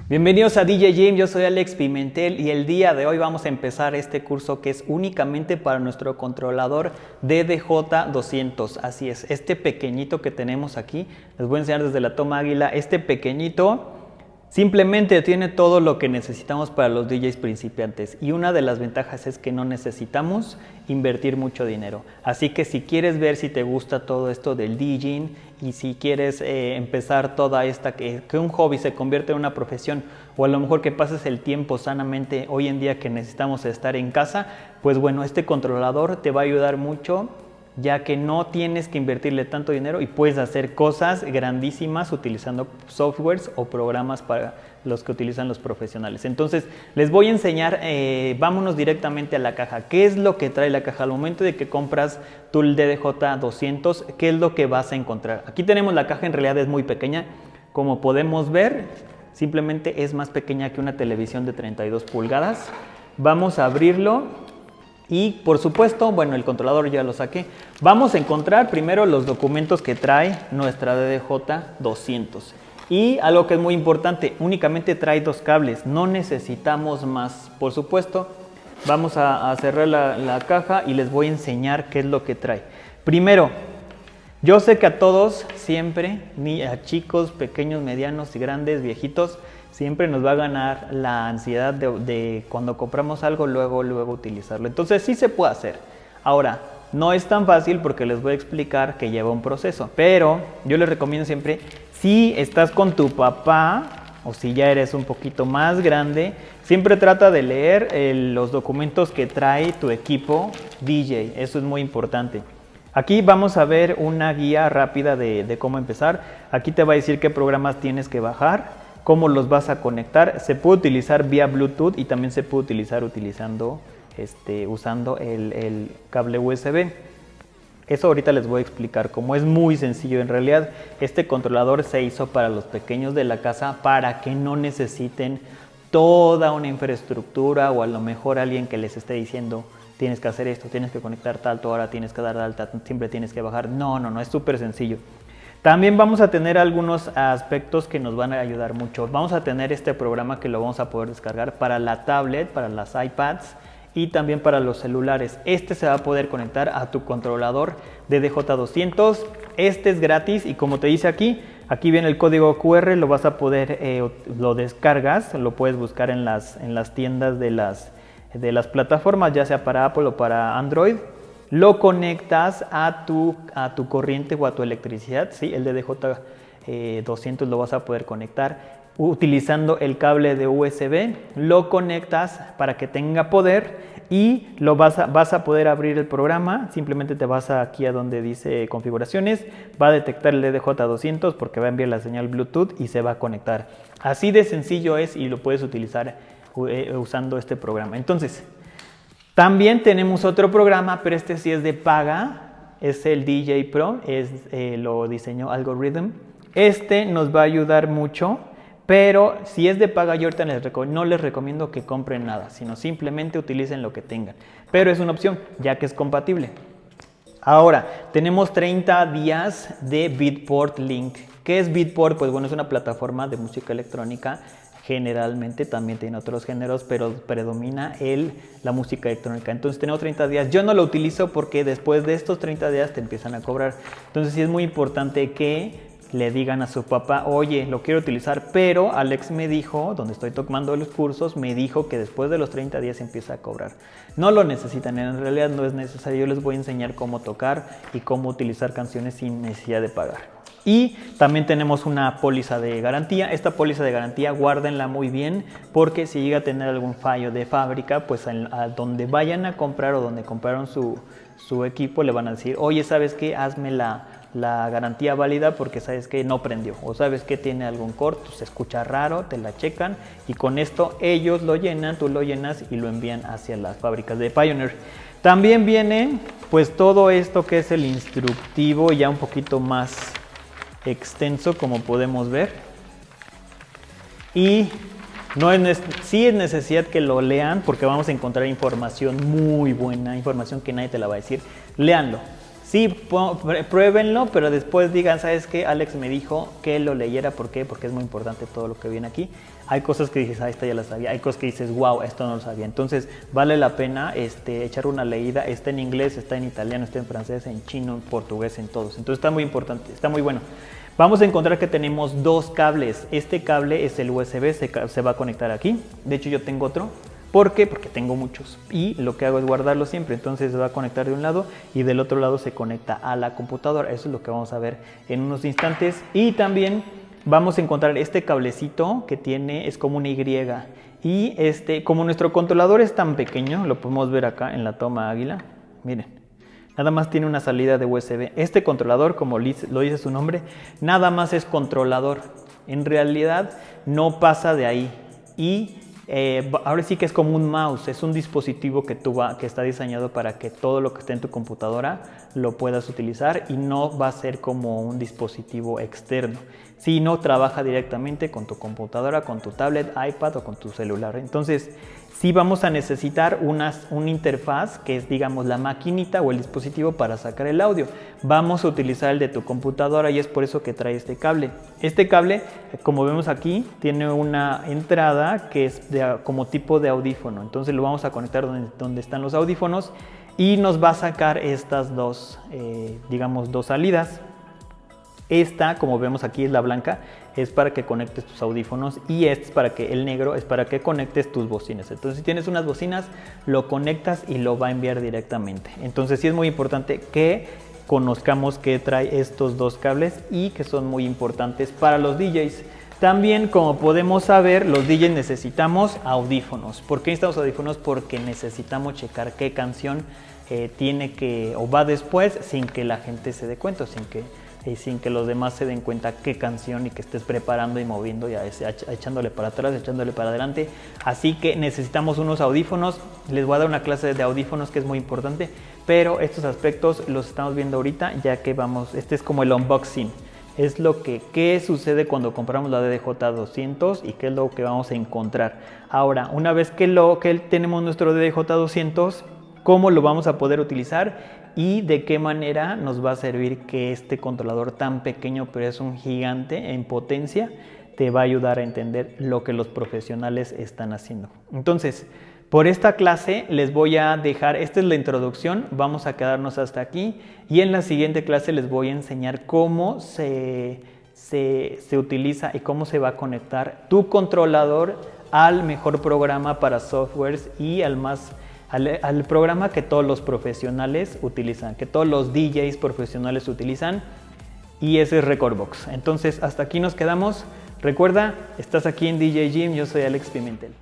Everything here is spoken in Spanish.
Bienvenidos a DJ Jim, yo soy Alex Pimentel y el día de hoy vamos a empezar este curso que es únicamente para nuestro controlador DDJ200. Así es, este pequeñito que tenemos aquí, les voy a enseñar desde la toma águila, este pequeñito simplemente tiene todo lo que necesitamos para los DJs principiantes y una de las ventajas es que no necesitamos invertir mucho dinero. Así que si quieres ver si te gusta todo esto del DJing y si quieres empezar toda esta, que un hobby se convierte en una profesión o a lo mejor que pases el tiempo sanamente hoy en día que necesitamos estar en casa, pues bueno, este controlador te va a ayudar mucho, ya que no tienes que invertirle tanto dinero y puedes hacer cosas grandísimas utilizando softwares o programas para los que utilizan los profesionales. Entonces, les voy a enseñar, vámonos directamente a la caja. ¿Qué es lo que trae la caja? Al momento de que compras tu DDJ200, ¿qué es lo que vas a encontrar? Aquí tenemos la caja, en realidad es muy pequeña. Como podemos ver, simplemente es más pequeña que una televisión de 32 pulgadas. Vamos a abrirlo. Y por supuesto, bueno, el controlador ya lo saqué. Vamos a encontrar primero los documentos que trae nuestra DDJ200. Y algo que es muy importante, únicamente trae dos cables, no necesitamos más. Por supuesto, vamos a cerrar la caja y les voy a enseñar qué es lo que trae. Primero, yo sé que a todos siempre, a chicos, pequeños, medianos y grandes, viejitos, siempre nos va a ganar la ansiedad de cuando compramos algo, luego utilizarlo. Entonces sí se puede hacer. Ahora, no es tan fácil porque les voy a explicar que lleva un proceso. Pero yo les recomiendo siempre, si estás con tu papá o si ya eres un poquito más grande, siempre trata de leer los documentos que trae tu equipo DJ. Eso es muy importante. Aquí vamos a ver una guía rápida de cómo empezar. Aquí te va a decir qué programas tienes que bajar, cómo los vas a conectar. Se puede utilizar vía Bluetooth y también se puede utilizar usando el cable USB. Eso ahorita les voy a explicar cómo es muy sencillo. En realidad este controlador se hizo para los pequeños de la casa para que no necesiten toda una infraestructura o a lo mejor alguien que les esté diciendo tienes que hacer esto, tienes que conectar tanto, ahora tienes que dar de alta, siempre tienes que bajar. No, es súper sencillo. También vamos a tener algunos aspectos que nos van a ayudar mucho. Vamos a tener este programa que lo vamos a poder descargar para la tablet, para las iPads y también para los celulares. Este se va a poder conectar a tu controlador DDJ200. Este es gratis y como te dice aquí viene el código QR, lo vas a poder, lo descargas, lo puedes buscar en las tiendas de las plataformas, ya sea para Apple o para Android. Lo conectas a tu corriente o a tu electricidad, ¿sí? El DDJ200 lo vas a poder conectar utilizando el cable de USB. Lo conectas para que tenga poder y vas a poder abrir el programa. Simplemente te vas aquí a donde dice configuraciones, va a detectar el DDJ200 porque va a enviar la señal Bluetooth y se va a conectar. Así de sencillo es y lo puedes utilizar usando este programa. Entonces, también tenemos otro programa, pero este sí es de paga, es el DJ Pro, lo diseñó Algorithm. Este nos va a ayudar mucho, pero si es de paga yo ahorita no les recomiendo que compren nada, sino simplemente utilicen lo que tengan. Pero es una opción, ya que es compatible. Ahora, tenemos 30 días de Beatport Link. ¿Qué es Beatport? Pues bueno, es una plataforma de música electrónica. Generalmente también tiene otros géneros, pero predomina la música electrónica. Entonces tenemos 30 días. Yo no lo utilizo porque después de estos 30 días te empiezan a cobrar. Entonces sí es muy importante que le digan a su papá, oye, lo quiero utilizar, pero Alex me dijo, donde estoy tomando los cursos, me dijo que después de los 30 días empieza a cobrar. No lo necesitan, en realidad no es necesario. Yo les voy a enseñar cómo tocar y cómo utilizar canciones sin necesidad de pagar. Y también tenemos una póliza de garantía. Esta póliza de garantía guárdenla muy bien porque si llega a tener algún fallo de fábrica, pues a donde vayan a comprar o donde compraron su equipo le van a decir, oye, ¿sabes qué? Hazme la garantía válida porque sabes que no prendió o sabes que tiene algún corto, se escucha raro, te la checan y con esto ellos lo llenan, tú lo llenas y lo envían hacia las fábricas de Pioneer. También viene pues todo esto que es el instructivo ya un poquito más extenso, como podemos ver, y sí es necesidad que lo lean porque vamos a encontrar información muy buena, información que nadie te la va a decir. Léanlo. Sí, pruébenlo, pero después digan, ¿sabes qué? Alex me dijo que lo leyera. ¿Por qué? Porque es muy importante todo lo que viene aquí. Hay cosas que dices, esta ya la sabía. Hay cosas que dices, wow, esto no lo sabía. Entonces, vale la pena echar una leída. Está en inglés, está en italiano, está en francés, en chino, en portugués, en todos. Entonces, está muy importante, está muy bueno. Vamos a encontrar que tenemos dos cables. Este cable es el USB, se va a conectar aquí. De hecho, yo tengo otro. ¿Por qué? Porque tengo muchos y lo que hago es guardarlo siempre. Entonces se va a conectar de un lado y del otro lado se conecta a la computadora. Eso es lo que vamos a ver en unos instantes. Y también vamos a encontrar este cablecito que tiene, es como una Y. Y como nuestro controlador es tan pequeño, lo podemos ver acá en la toma águila. Miren, nada más tiene una salida de USB. Este controlador, como lo dice su nombre, nada más es controlador. En realidad no pasa de ahí. Y ahora sí que es como un mouse, es un dispositivo que está diseñado para que todo lo que esté en tu computadora lo puedas utilizar y no va a ser como un dispositivo externo, sino trabaja directamente con tu computadora, con tu tablet, iPad o con tu celular. Entonces, sí vamos a necesitar una interfaz que es, digamos, la maquinita o el dispositivo para sacar el audio. Vamos a utilizar el de tu computadora y es por eso que trae este cable. Este cable, como vemos aquí, tiene una entrada que es como tipo de audífono. Entonces lo vamos a conectar donde están los audífonos y nos va a sacar estas dos, digamos, dos salidas. Esta, como vemos aquí, es la blanca, es para que conectes tus audífonos y este es para que el negro es para que conectes tus bocinas. Entonces, si tienes unas bocinas, lo conectas y lo va a enviar directamente. Entonces, sí es muy importante que conozcamos que trae estos dos cables y que son muy importantes para los DJs. También, como podemos saber, los DJs necesitamos audífonos. ¿Por qué necesitamos audífonos? Porque necesitamos checar qué canción o va después sin que la gente se dé cuenta, sin que los demás se den cuenta qué canción y que estés preparando y moviendo, ya echándole para atrás, echándole para adelante. Así que necesitamos unos audífonos. Les voy a dar una clase de audífonos que es muy importante, pero estos aspectos los estamos viendo ahorita, ya que este es como el unboxing. Es qué sucede cuando compramos la DDJ-200 y qué es lo que vamos a encontrar. Ahora, una vez que tenemos nuestro DDJ-200, ¿cómo lo vamos a poder utilizar? Y de qué manera nos va a servir que este controlador tan pequeño, pero es un gigante en potencia, te va a ayudar a entender lo que los profesionales están haciendo. Entonces, por esta clase les voy a dejar, esta es la introducción, vamos a quedarnos hasta aquí y en la siguiente clase les voy a enseñar cómo se utiliza y cómo se va a conectar tu controlador al mejor programa para softwares y al programa que todos los profesionales utilizan, que todos los DJs profesionales utilizan, y ese es Rekordbox. Entonces, hasta aquí nos quedamos. Recuerda, estás aquí en DJ Jim, yo soy Alex Pimentel.